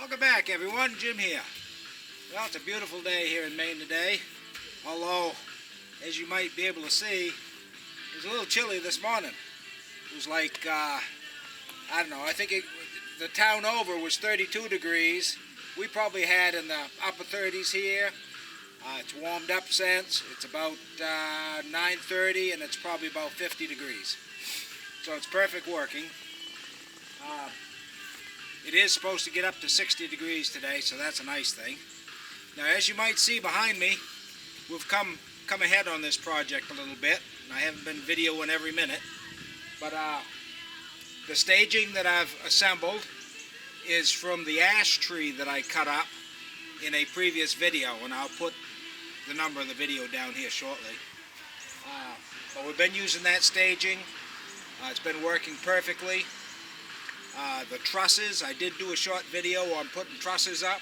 Welcome back, everyone. Jim here. Well, it's a beautiful day here in Maine today. Although, as you might be able to see, it was a little chilly this morning. It was like, I don't know, I think the town over was 32 degrees. We probably had in the upper 30s here. It's warmed up since. It's about 9:30 and it's probably about 50 degrees. So it's perfect working. It is supposed to get up to 60 degrees today, so that's a nice thing. Now, as you might see behind me, we've come ahead on this project a little bit. And I haven't been videoing every minute, but the staging that I've assembled is from the ash tree that I cut up in a previous video, and I'll put the number of the video down here shortly. But we've been using that staging. It's been working perfectly. The trusses, I did do a short video on putting trusses up,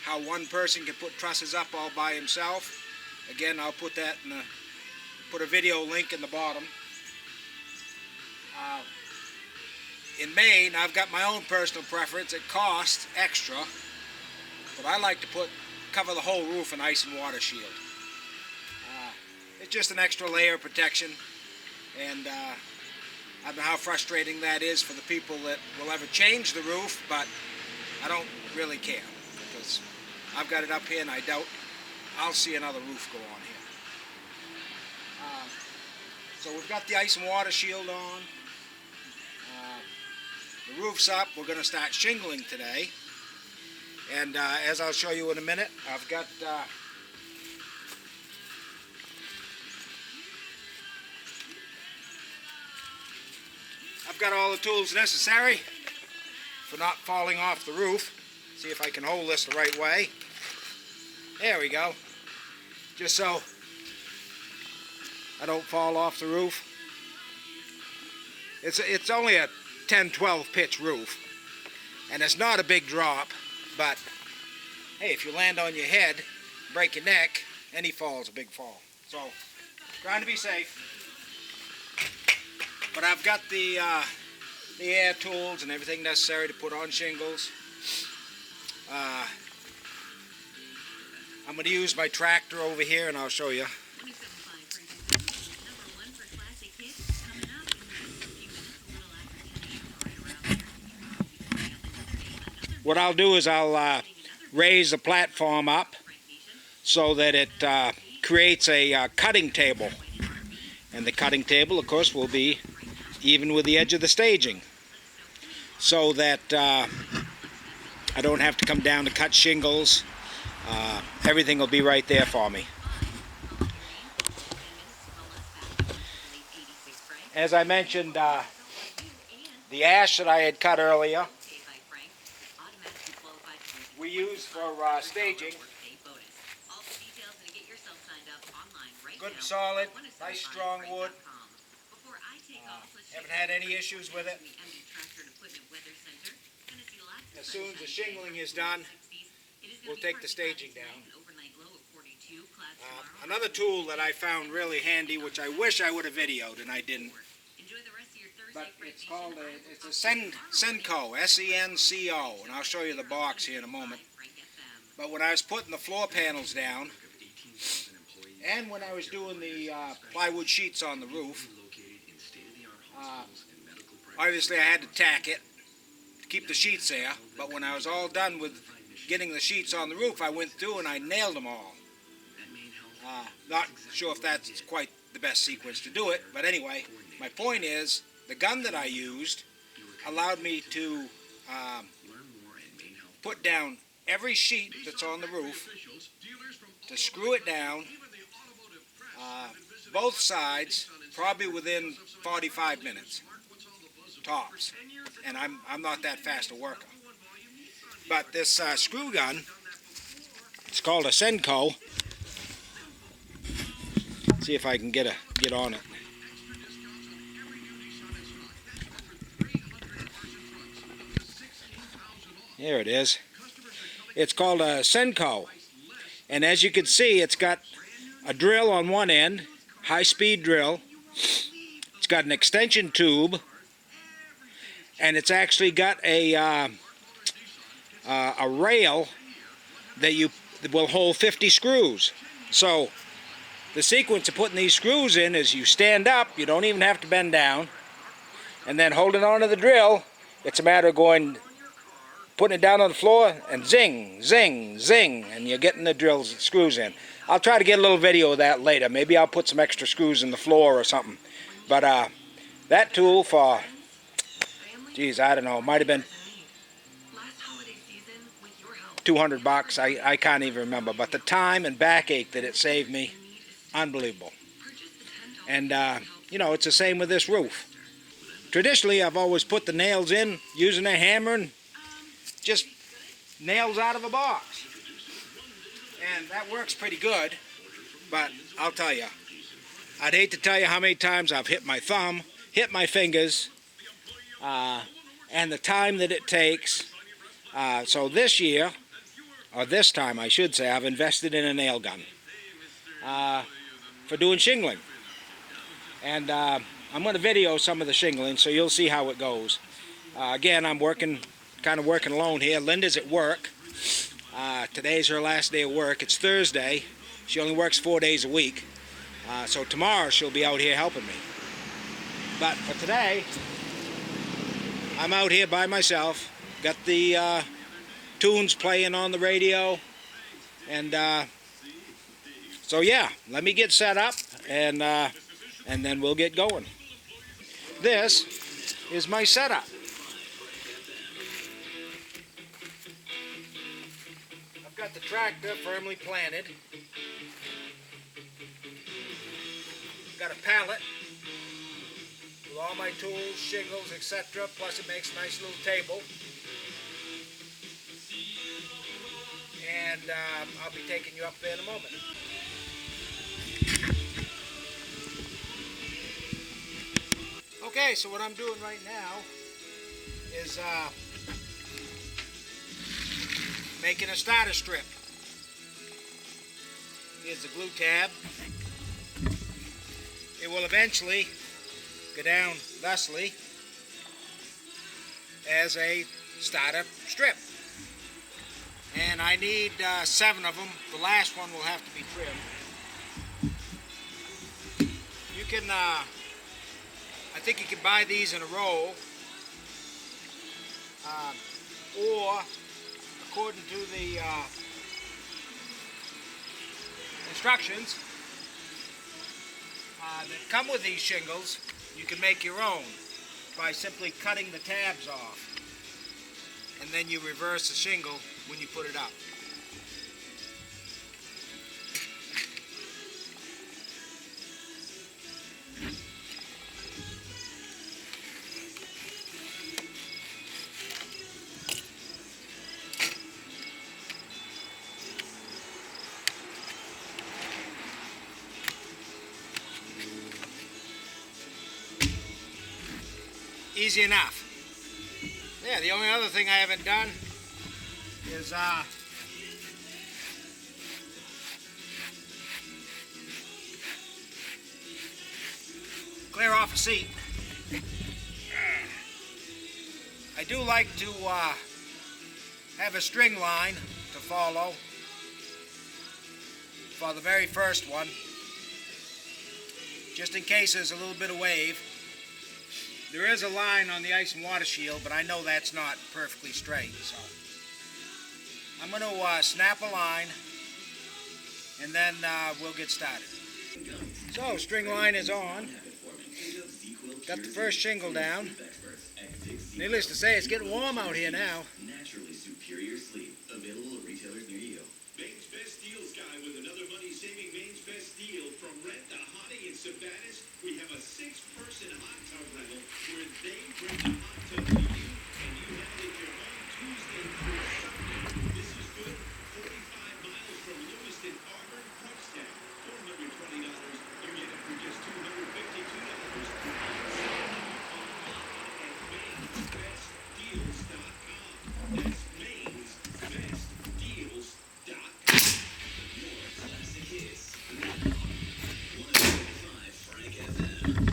how one person can put trusses up all by himself. Again, I'll put that in put a video link in the bottom. In Maine, I've got my own personal preference. It costs extra, but I like to cover the whole roof in ice and water shield. It's just an extra layer of protection, and I don't know how frustrating that is for the people that will ever change the roof, but I don't really care, because I've got it up here and I doubt I'll see another roof go on here. So we've got the ice and water shield on. The roof's up. We're going to start shingling today. And as I'll show you in a minute, I've got all the tools necessary for not falling off the roof. See if I can hold this the right way. There we go. Just so I don't fall off the roof. It's only a 10-12 pitch roof, and it's not a big drop, but hey, if you land on your head, break your neck, any fall's a big fall. So, trying to be safe. But I've got the air tools and everything necessary to put on shingles. I'm going to use my tractor over here, and I'll show you. What I'll do is I'll raise the platform up so that it creates a cutting table. And the cutting table, of course, will be even with the edge of the staging, so that I don't have to come down to cut shingles. Everything will be right there for me. As I mentioned, the ash that I had cut earlier, we use for staging. Good solid, nice strong wood. Haven't had any issues with it. As soon as the shingling is done, we'll take the staging down. Another tool that I found really handy, which I wish I would have videoed and I didn't, but it's called it's a Senco, S-E-N-C-O, and I'll show you the box here in a moment. But when I was putting the floor panels down, and when I was doing the plywood sheets on the roof, obviously I had to tack it to keep the sheets there, but when I was all done with getting the sheets on the roof, I went through and I nailed them all. Not sure if that's quite the best sequence to do it, but anyway, my point is, the gun that I used allowed me to put down every sheet that's on the roof, to screw it down, both sides, probably within 45 minutes, tops. And I'm not that fast a worker. But this screw gun, it's called a Senco. See if I can get on it. There it is. It's called a Senco. And as you can see, it's got a drill on one end, high-speed drill. It's got an extension tube, and it's actually got a a rail that will hold 50 screws. So the sequence of putting these screws in is you stand up, you don't even have to bend down, and then holding onto the drill, it's a matter of putting it down on the floor, and zing, zing, zing, and you're getting the screws in. I'll try to get a little video of that later. Maybe I'll put some extra screws in the floor or something. But that tool for, geez, I don't know, it might have been $200. I can't even remember. But the time and backache that it saved me, unbelievable. And, you know, it's the same with this roof. Traditionally, I've always put the nails in using a hammer and just nails out of a box. And that works pretty good, but I'll tell you, I'd hate to tell you how many times I've hit my thumb, hit my fingers, and the time that it takes. So this year, or this time I should say, I've invested in a nail gun for doing shingling. And I'm going to video some of the shingling so you'll see how it goes. Again, I'm kind of working alone here. Linda's at work. Today's her last day of work. It's Thursday. She only works 4 days a week. So tomorrow she'll be out here helping me. But for today, I'm out here by myself. Got the tunes playing on the radio. And so yeah, let me get set up and then we'll get going. This is my setup. I've got the tractor firmly planted. Got a pallet with all my tools, shingles, etc. Plus it makes a nice little table. And I'll be taking you up there in a moment. Okay, so what I'm doing right now is making a starter strip. Here's the glue tab. It will eventually go down thusly as a starter strip. And I need 7 of them. The last one will have to be trimmed. You can, I think you can buy these in a roll, or according to the instructions that come with these shingles, you can make your own by simply cutting the tabs off, and then you reverse the shingle when you put it up. Easy enough. Yeah, the only other thing I haven't done is clear off a seat. I do like to have a string line to follow for the very first one, just in case there's a little bit of wave. There is a line on the ice and water shield, but I know that's not perfectly straight, so I'm going to snap a line, and then we'll get started. So, string line is on. Got the first shingle down. Needless to say, it's getting warm out here now. Naturally superior sleep. Available at retailers near you. Maine's Best Deals guy with another money-saving Maine's Best Deal. From rent to hottie in Savannas, we have a 6-person hot tub rental where they bring the hot tub to you, and you have it at your home Tuesday through Sunday. This is good. 45 miles from Lewiston, Auburn, Kutztown. $420. You get it for just $252. That's mainsbestdeals.com. More classic hits. 105 Frank FM.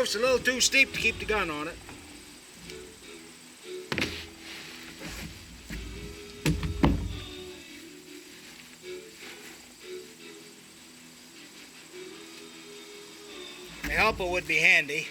roof's a little too steep to keep the gun on it. A helper would be handy.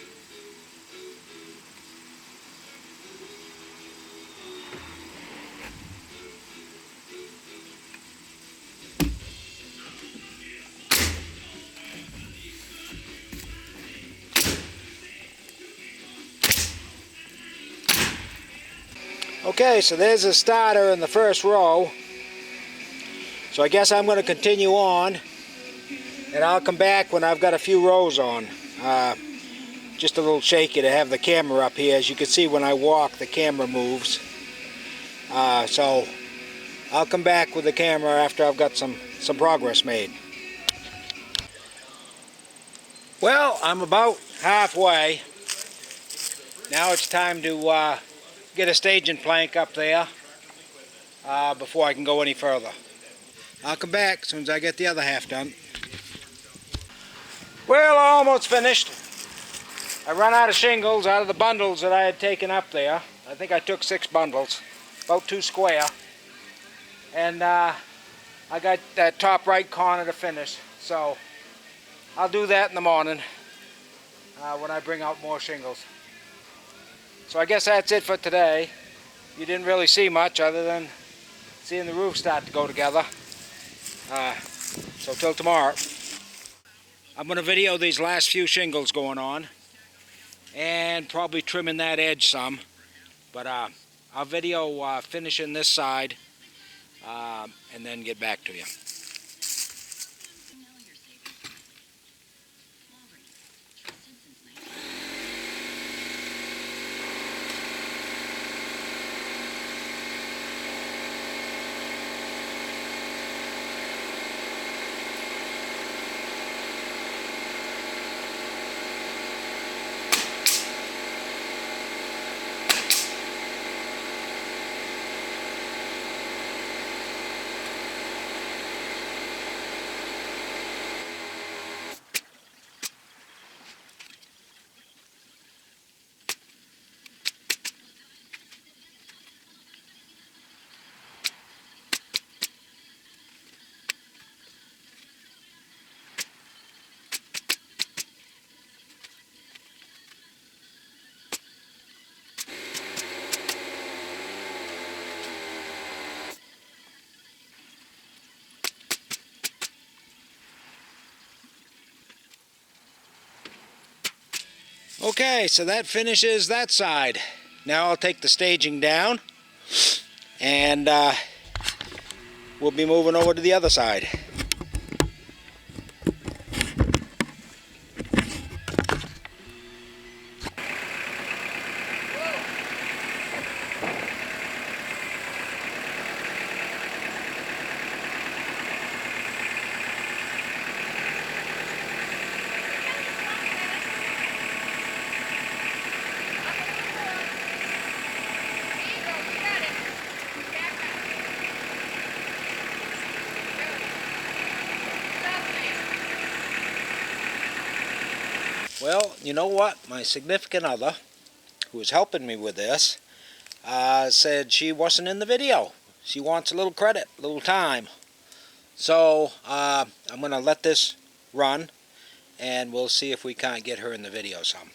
Okay, so there's a starter in the first row. So I guess I'm going to continue on, and I'll come back when I've got a few rows on. Just a little shaky to have the camera up here. As you can see, when I walk, the camera moves. So I'll come back with the camera after I've got some progress made. Well, I'm about halfway. Now it's time to get a staging plank up there before I can go any further. I'll come back as soon as I get the other half done. Well, I almost finished. I run out of shingles out of the bundles that I had taken up there. I think I took 6 bundles, about 2 square. And I got that top right corner to finish. So I'll do that in the morning when I bring out more shingles. So I guess that's it for today. You didn't really see much other than seeing the roof start to go together. So till tomorrow. I'm going to video these last few shingles going on and probably trimming that edge some. But I'll video finishing this side and then get back to you. Okay, so that finishes that side. Now I'll take the staging down and we'll be moving over to the other side. Well, you know what? My significant other, who was helping me with this, said she wasn't in the video. She wants a little credit, a little time. So I'm going to let this run, and we'll see if we can't get her in the video some.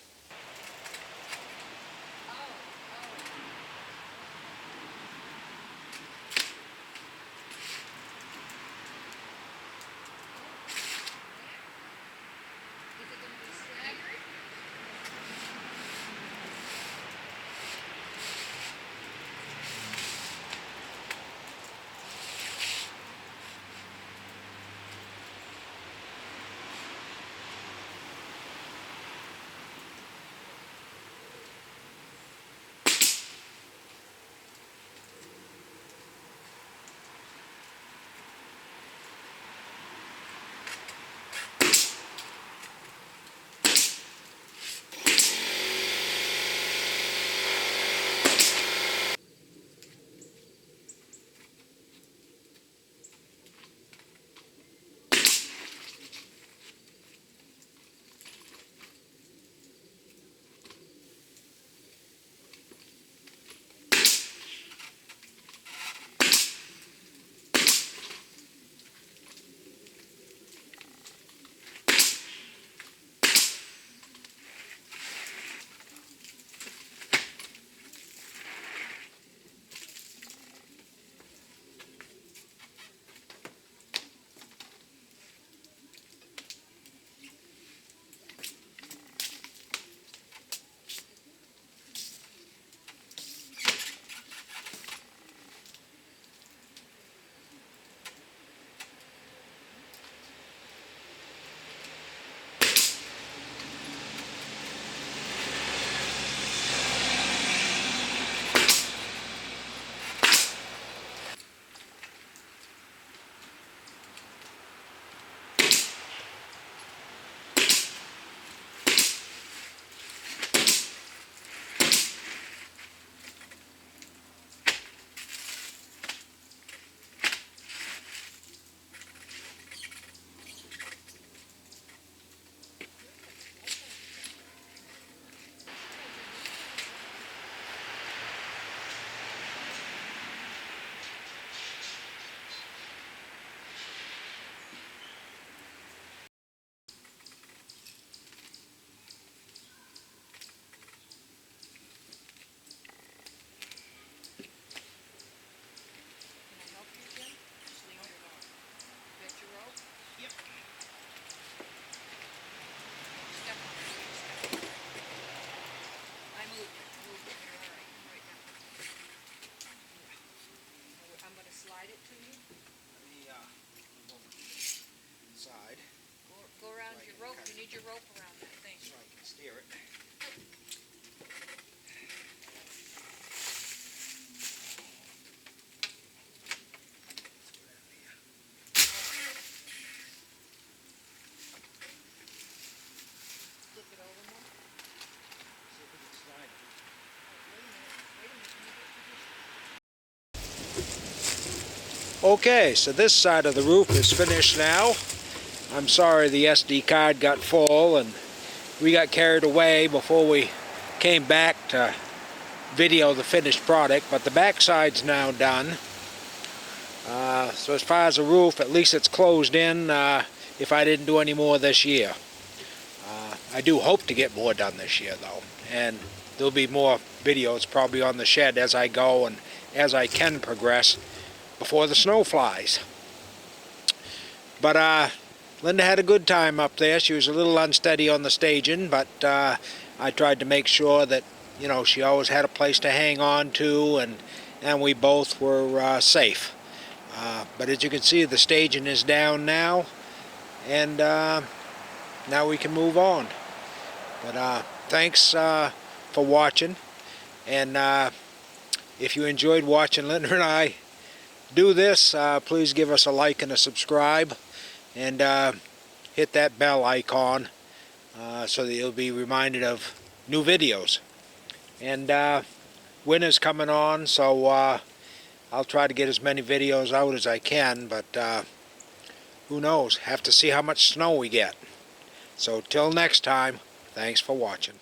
your rope around that thing. So I can steer it. Flip it over more. See if we can slide it. Wait a minute. Can you get Okay, so this side of the roof is finished now. I'm sorry the SD card got full and we got carried away before we came back to video the finished product, but the back side's now done. So as far as the roof, at least it's closed in if I didn't do any more this year. I do hope to get more done this year though, and there'll be more videos probably on the shed as I go and as I can progress before the snow flies. But Linda had a good time up there. She was a little unsteady on the staging, but I tried to make sure that, you know, she always had a place to hang on to, and we both were safe. But as you can see, the staging is down now, and now we can move on. But thanks for watching, and if you enjoyed watching Linda and I do this, please give us a like and a subscribe, and hit that bell icon so that you'll be reminded of new videos. And winter's coming on, so I'll try to get as many videos out as I can, but who knows, have to see how much snow we get. So till next time, thanks for watching.